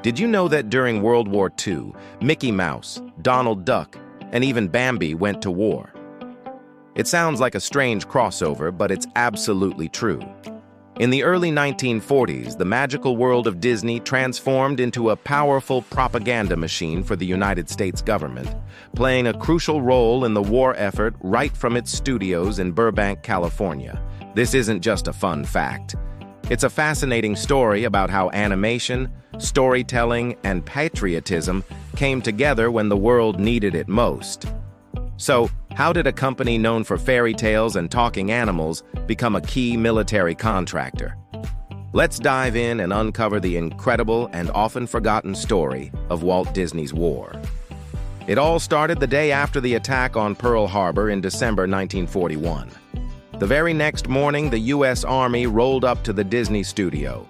Did you know that during World War II, Mickey Mouse, Donald Duck, and even Bambi went to war? It sounds like a strange crossover, but it's absolutely true. In the early 1940s, the magical world of Disney transformed into a powerful propaganda machine for the United States government, playing a crucial role in the war effort right from its studios in Burbank, California. This isn't just a fun fact. It's a fascinating story about how animation, storytelling, and patriotism came together when the world needed it most. So, how did a company known for fairy tales and talking animals become a key military contractor? Let's dive in and uncover the incredible and often forgotten story of Walt Disney's war. It all started the day after the attack on Pearl Harbor in December 1941. The very next morning, the U.S. Army rolled up to the Disney studio.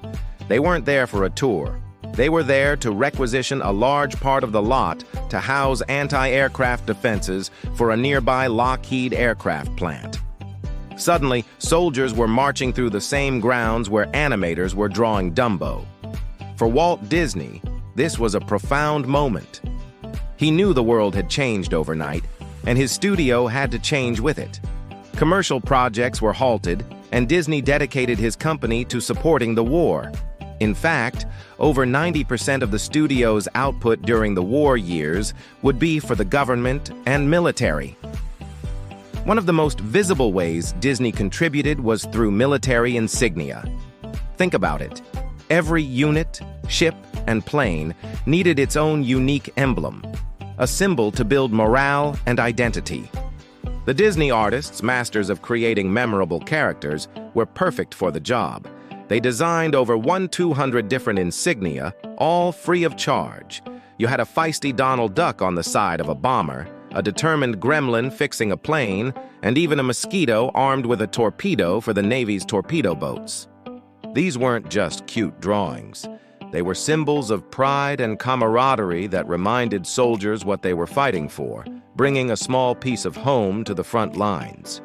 They weren't there for a tour. They were there to requisition a large part of the lot to house anti-aircraft defenses for a nearby Lockheed aircraft plant. Suddenly, soldiers were marching through the same grounds where animators were drawing Dumbo. For Walt Disney, this was a profound moment. He knew the world had changed overnight, and his studio had to change with it. Commercial projects were halted, and Disney dedicated his company to supporting the war. In fact, over 90% of the studio's output during the war years would be for the government and military. One of the most visible ways Disney contributed was through military insignia. Think about it. Every unit, ship, and plane needed its own unique emblem, a symbol to build morale and identity. The Disney artists, masters of creating memorable characters, were perfect for the job. They designed over 200 different insignia, all free of charge. You had a feisty Donald Duck on the side of a bomber, a determined gremlin fixing a plane, and even a mosquito armed with a torpedo for the Navy's torpedo boats. These weren't just cute drawings. They were symbols of pride and camaraderie that reminded soldiers what they were fighting for, bringing a small piece of home to the front lines.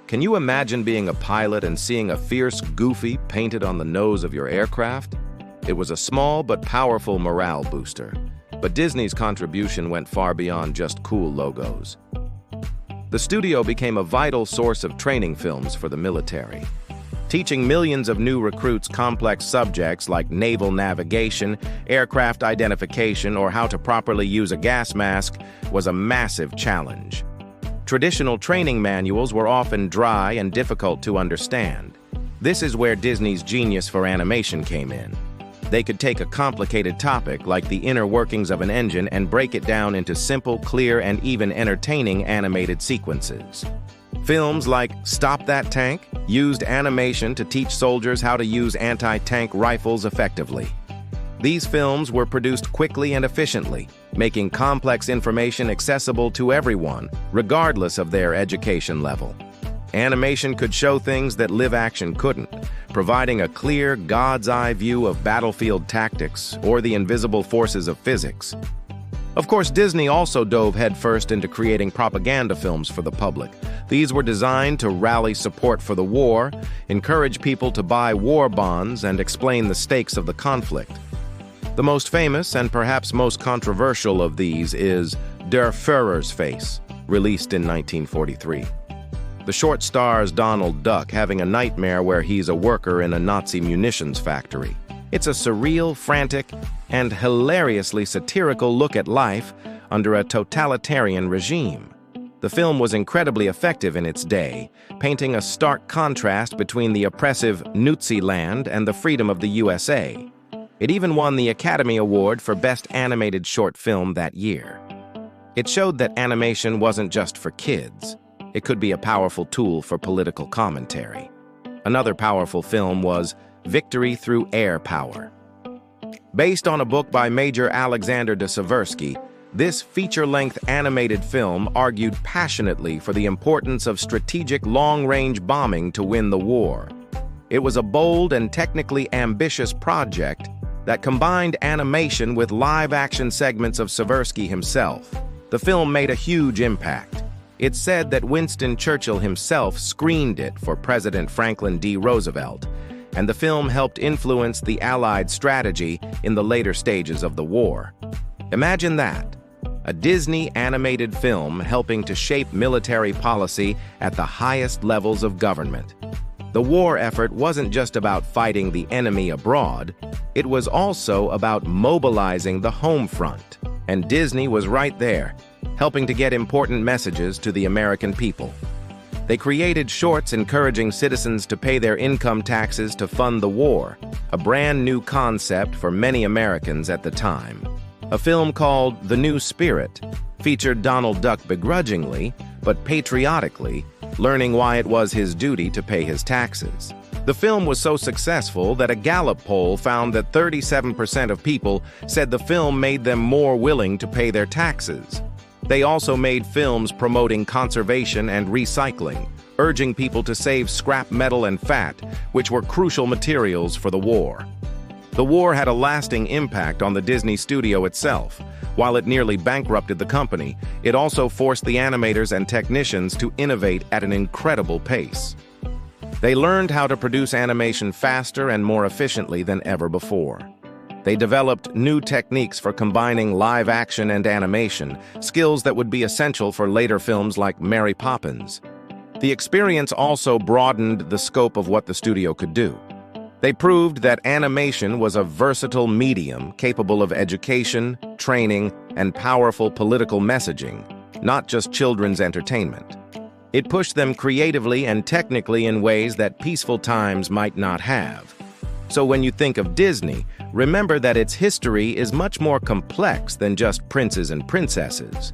Can you imagine being a pilot and seeing a fierce Goofy painted on the nose of your aircraft? It was a small but powerful morale booster. But Disney's contribution went far beyond just cool logos. The studio became a vital source of training films for the military. Teaching millions of new recruits complex subjects like naval navigation, aircraft identification, or how to properly use a gas mask was a massive challenge. Traditional training manuals were often dry and difficult to understand. This is where Disney's genius for animation came in. They could take a complicated topic like the inner workings of an engine and break it down into simple, clear, and even entertaining animated sequences. Films like Stop That Tank used animation to teach soldiers how to use anti-tank rifles effectively. These films were produced quickly and efficiently, making complex information accessible to everyone, regardless of their education level. Animation could show things that live action couldn't, providing a clear, God's-eye view of battlefield tactics or the invisible forces of physics. Of course, Disney also dove headfirst into creating propaganda films for the public. These were designed to rally support for the war, encourage people to buy war bonds, and explain the stakes of the conflict. The most famous and perhaps most controversial of these is Der Führer's Face, released in 1943. The short stars Donald Duck having a nightmare where he's a worker in a Nazi munitions factory. It's a surreal, frantic, and hilariously satirical look at life under a totalitarian regime. The film was incredibly effective in its day, painting a stark contrast between the oppressive Nazi land and the freedom of the USA. It even won the Academy Award for Best Animated Short Film that year. It showed that animation wasn't just for kids. It could be a powerful tool for political commentary. Another powerful film was Victory Through Air Power. Based on a book by Major Alexander de Seversky, this feature-length animated film argued passionately for the importance of strategic long-range bombing to win the war. It was a bold and technically ambitious project that combined animation with live-action segments of Seversky himself. The film made a huge impact. It's said that Winston Churchill himself screened it for President Franklin D. Roosevelt, and the film helped influence the Allied strategy in the later stages of the war. Imagine that, a Disney animated film helping to shape military policy at the highest levels of government. The war effort wasn't just about fighting the enemy abroad, it was also about mobilizing the home front, and Disney was right there, helping to get important messages to the American people. They created shorts encouraging citizens to pay their income taxes to fund the war, a brand new concept for many Americans at the time. A film called The New Spirit featured Donald Duck begrudgingly, but patriotically, learning why it was his duty to pay his taxes. The film was so successful that a Gallup poll found that 37% of people said the film made them more willing to pay their taxes. They also made films promoting conservation and recycling, urging people to save scrap metal and fat, which were crucial materials for the war. The war had a lasting impact on the Disney studio itself. While it nearly bankrupted the company, it also forced the animators and technicians to innovate at an incredible pace. They learned how to produce animation faster and more efficiently than ever before. They developed new techniques for combining live action and animation, skills that would be essential for later films like Mary Poppins. The experience also broadened the scope of what the studio could do. They proved that animation was a versatile medium capable of education, training, and powerful political messaging, not just children's entertainment. It pushed them creatively and technically in ways that peaceful times might not have. So when you think of Disney, remember that its history is much more complex than just princes and princesses.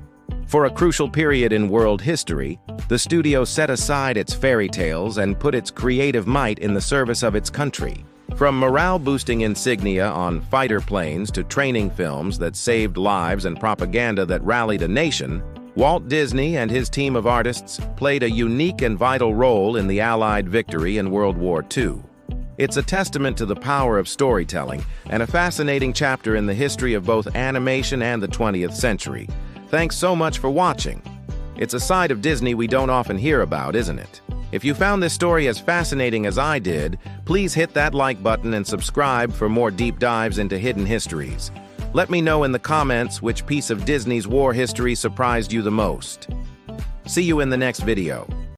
For a crucial period in world history, the studio set aside its fairy tales and put its creative might in the service of its country. From morale-boosting insignia on fighter planes to training films that saved lives and propaganda that rallied a nation, Walt Disney and his team of artists played a unique and vital role in the Allied victory in World War II. It's a testament to the power of storytelling and a fascinating chapter in the history of both animation and the 20th century. Thanks so much for watching. It's a side of Disney we don't often hear about, isn't it? If you found this story as fascinating as I did, please hit that like button and subscribe for more deep dives into hidden histories. Let me know in the comments which piece of Disney's war history surprised you the most. See you in the next video.